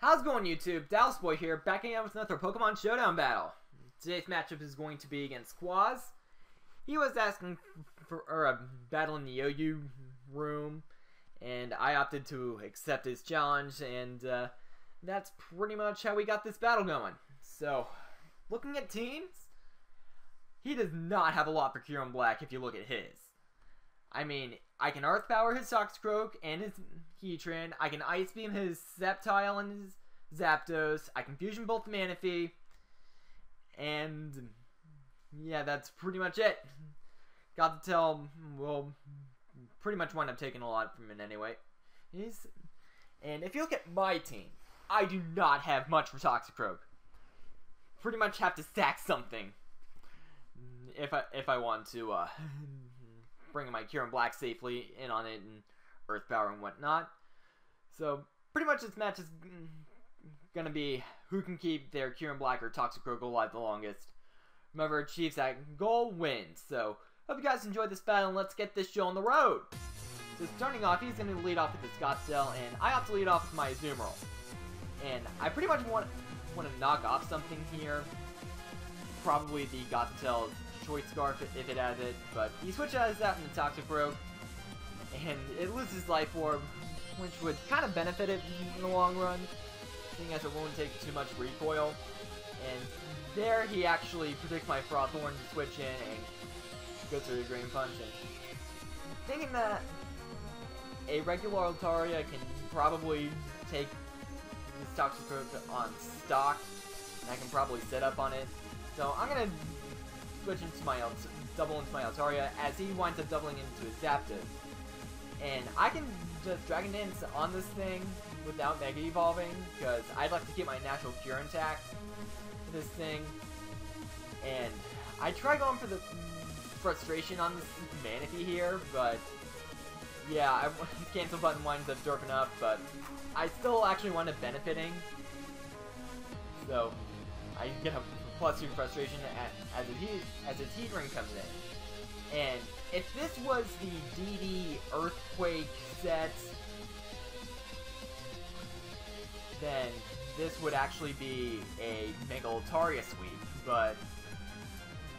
How's it going, YouTube? Dallasboi here, back again with another Pokemon Showdown battle. Today's matchup is going to be against Qwazz. He was asking for a battle in the OU room, and I opted to accept his challenge, and that's pretty much how we got this battle going. So, looking at teams, he does not have a lot for Kyurem Black if you look at his. I mean, I can Earth Power his Toxicroak and his Heatran. I can Ice Beam his Sceptile and his Zapdos. I can Fusion Bolt the Manaphy. And yeah, that's pretty much it. Got to tell, well, pretty much wind up taking a lot from it anyway. And if you look at my team, I do not have much for Toxicroak. Pretty much have to stack something if I want to bring my Kyurem Black safely in on it and Earth Power and whatnot. So pretty much this match is gonna be who can keep their Kyurem Black or Toxicroak alive the longest. Whoever achieves that goal wins. So hope you guys enjoyed this battle, and let's get this show on the road. So starting off, he's gonna lead off with the Scottsdale, and I opt to lead off with my Azumarill. And I pretty much want to knock off something here. Probably the Gothitelle Choice Scarf if it has it, but he switches out in the Toxicroak, and it loses Life Orb, which would kind of benefit it in the long run, seeing as it won't take too much recoil. And there he actually predicts my Frothorn to switch in and go through the Drain Punch, and thinking that a regular Altaria can probably take this Toxicroak on stock, and I can probably set up on it. So I'm gonna switch into my double into my Altaria as he winds up doubling into his Zapdos. And I can just Dragon Dance on this thing without Mega Evolving, because I'd like to keep my natural Cure intact for this thing. And I try going for the Frustration on this Manaphy here, but yeah, cancel button winds up derping up, but I still actually wind up benefiting. So I get a +2 Frustration as its Heatran comes in. And if this was the DD Earthquake set, then this would actually be a Mega Altaria sweep. But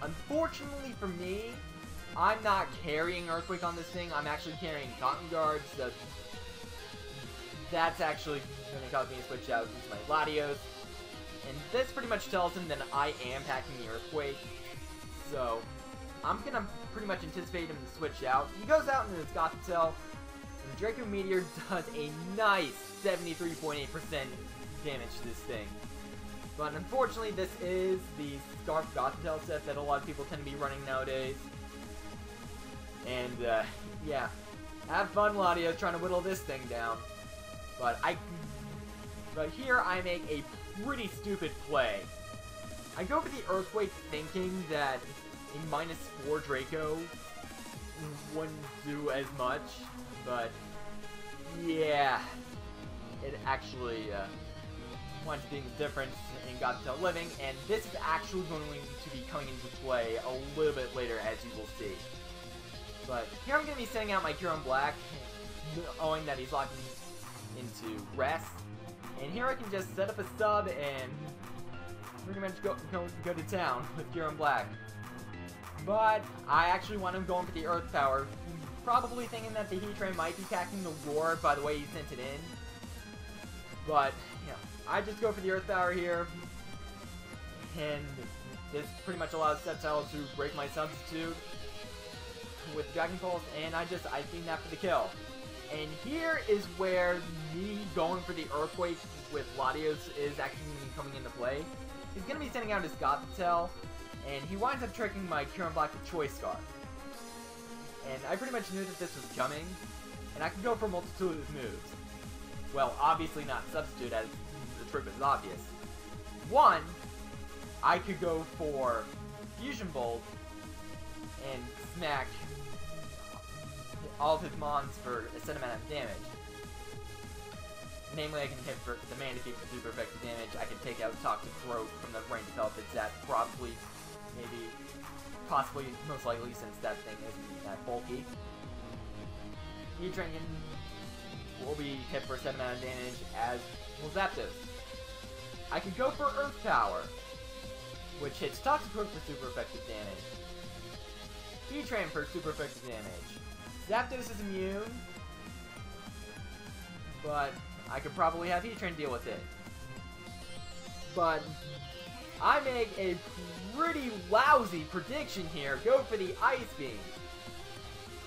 unfortunately for me, I'm not carrying Earthquake on this thing. I'm actually carrying Cotton Guard, so that's actually going to cause me to switch out into my Latios. And this pretty much tells him that I am packing the Earthquake. So I'm going to pretty much anticipate him to switch out. He goes out into his Gothitelle, and Draco Meteor does a nice 73.8% damage to this thing. But unfortunately, this is the Scarf Gothitelle set that a lot of people tend to be running nowadays. And yeah, have fun, Latios, trying to whittle this thing down. But here I make a pretty stupid play. I go for the Earthquake thinking that a -4 Draco wouldn't do as much, but yeah, it actually winds up being the difference in Gothitelle living, and this is actually going to be coming into play a little bit later, as you will see. But here I'm going to be sending out my Kyurem Black, knowing that he's locking into rest. And here I can just set up a sub and pretty much go to town with Kyurem Black. But I actually want him going for the Earth Power, probably thinking that the Heatran might be attacking the Roar by the way he sent it in. But, yeah, I just go for the Earth Power here. And this pretty much allows Sceptile to break my substitute with Dragon Pulse, and I think that for the kill. And here is where me going for the Earthquake with Latios is actually coming into play. He's going to be sending out his Gothitelle, and he winds up tricking my Kyurem Black with Choice Scarf. And I pretty much knew that this was coming, and I could go for a multitude of moves. Well, obviously not Substitute, as the trick was obvious. One, I could go for Fusion Bolt and smack all of his mons for a set amount of damage. Namely, I can hit for the Manaphy for super effective damage. I can take out Toxicroak from the range of health it's at, probably, maybe, possibly, most likely, since that thing isn't that bulky. Heatran will be hit for 7 amount of damage as will Zapdos. I could go for Earth Power, which hits Toxicroak for super effective damage. Heatran for super effective damage. Zapdos is immune, but I could probably have Heatran deal with it. But I make a pretty lousy prediction here. Go for the Ice Beam,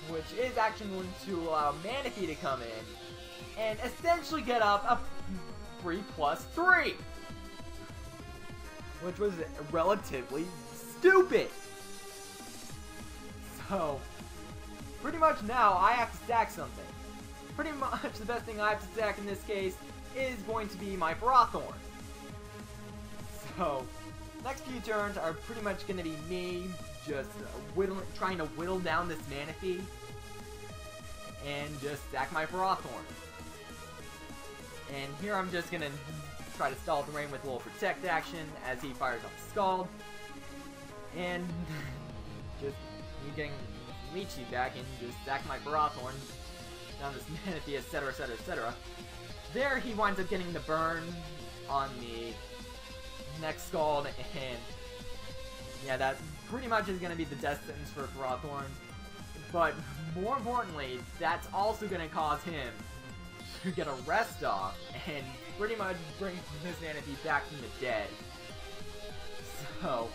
which is actually going to allow Manaphy to come in and essentially get up a 3+3, which was relatively stupid. So, pretty much now I have to stack something. Pretty much the best thing I have to stack in this case is going to be my Frothorn. So, next few turns are pretty much going to be me just trying to whittle down this Manaphy and just stack my Frothorn. And here I'm just going to try to stall the rain with a little Protect action as he fires up Scald. And just me getting Leechy back and just stack my Frothorn down this Manaphy, etc, etc, etc. There he winds up getting the burn on the next Scald, and yeah, that pretty much is going to be the death sentence for Frothorn. But more importantly, that's also going to cause him to get a rest off and pretty much bring this Manaphy back from the dead. So,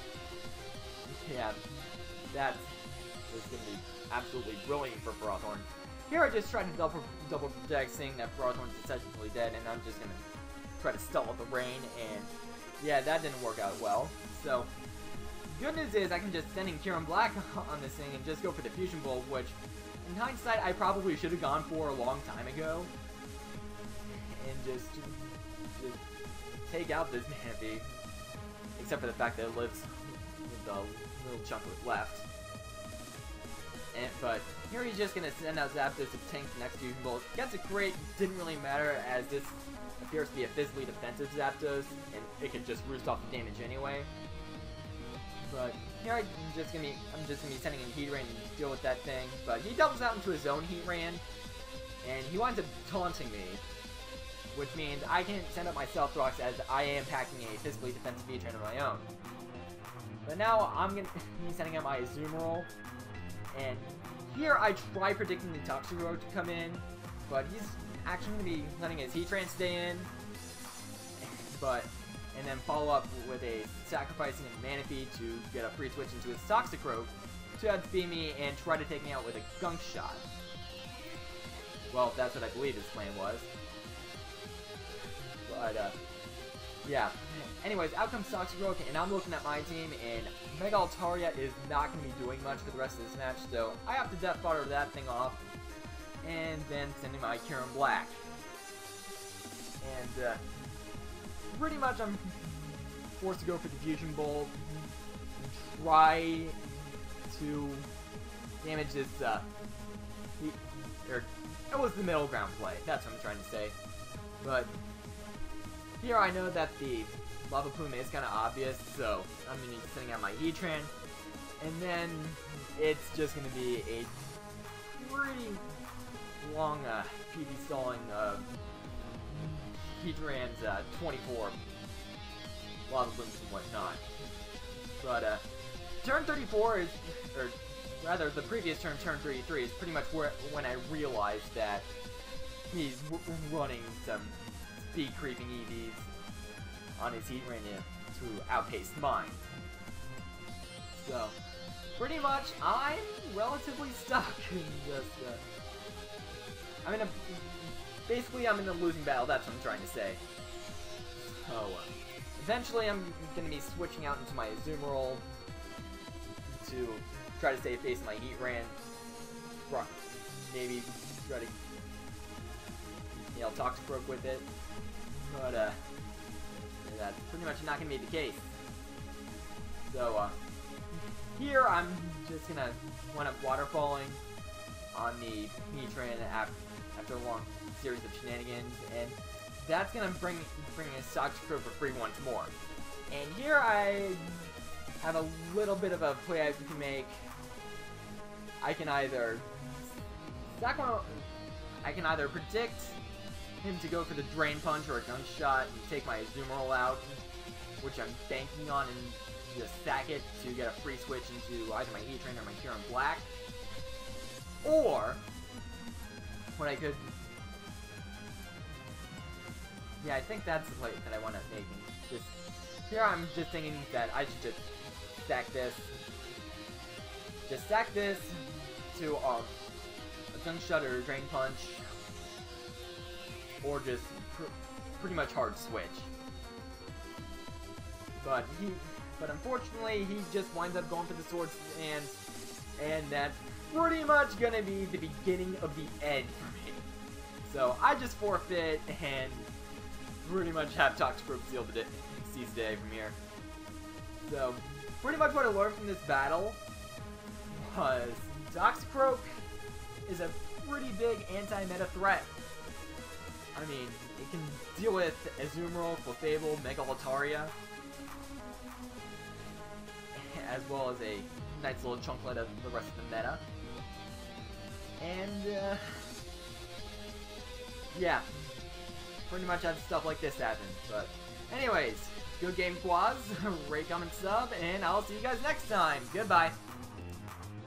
yeah, that's going to be absolutely brilliant for Frothorn. Here I just tried to double protect, saying that Frothorn's essentially dead, and I'm just going to try to stall with the rain, and yeah, that didn't work out well. So, good news is I can just send in Kieran Black on this thing and just go for the Fusion Bolt, which, in hindsight, I probably should have gone for a long time ago. And just take out this Manaphy. Except for the fact that it lives with the little chunk of it left. But here he's just going to send out Zapdos to tank the next Fusion Bolt. Gets a crit, didn't really matter, as this appears to be a physically defensive Zapdos, and it can just roost off the damage anyway. But here I'm just gonna be sending in Heatran to deal with that thing. But he doubles out into his own Heatran, and he winds up taunting me, which means I can send up my Stealth Rocks as I am packing a physically defensive Heatran of my own. But now I'm gonna be sending out my Azumarill, and here I try predicting the Toxicroak to come in, but he's actually going to be letting his Heatran stay in, and then follow up with a sacrificing a Manaphy to get a free switch into his Toxicroak to outspeed me and try to take me out with a Gunk Shot. Well, that's what I believe his plan was. But, yeah. Anyways, out comes Toxicroak, and I'm looking at my team, and Mega Altaria is not going to be doing much for the rest of this match, so I have to Death Fodder that thing off, and then sending my Kieran Black. And, pretty much I'm forced to go for the Fusion Bolt, and try to damage this, it was the middle ground play, that's what I'm trying to say. But, here I know that the Lava Plume is kind of obvious, so I'm going to be sending out my Heatran, and then it's just going to be a pretty long PV stalling Heatran's 24 Lava Blooms and whatnot. But turn 34 is, or rather the previous turn, turn 33, is pretty much when I realized that he's running some speed creeping EVs on his Heatran to outpace mine. So, pretty much, I'm relatively stuck in just, basically I'm in a losing battle, that's what I'm trying to say. So, eventually I'm going to be switching out into my Azumarill to try to save face my Heatran. Maybe try to Toxicroak with it. But, that's pretty much not going to be the case. So, here I'm just going to wind up waterfalling on the Heatran after a long series of shenanigans, and that's going to bring a Toxicroak for free once more. And here I have a little bit of a play I can make. I can either predict him to go for the Drain Punch or a Gunshot and take my Azumarill out, which I'm banking on, and just stack it to get a free switch into either my E-Train or my Kieran Black. Or, what I could... Yeah, I think that's the play that I want to make. Just, here I'm just thinking that I should just stack this. Just stack this to a Gunshot or a Drain Punch. Or just pretty much hard switch. But unfortunately, he just winds up going for the Swords Dance, and that's pretty much gonna be the beginning of the end for me. So I just forfeit and pretty much have Toxicroak seize the day from here. So pretty much what I learned from this battle was Toxicroak is a pretty big anti-meta threat. I mean, it can deal with Azumarill, Clefable, Mega Altaria, as well as a nice little chunklet of the rest of the meta. And, yeah, pretty much have stuff like this happen. But, anyways, good game, Qwazz, rate, comment, sub, and I'll see you guys next time. Goodbye.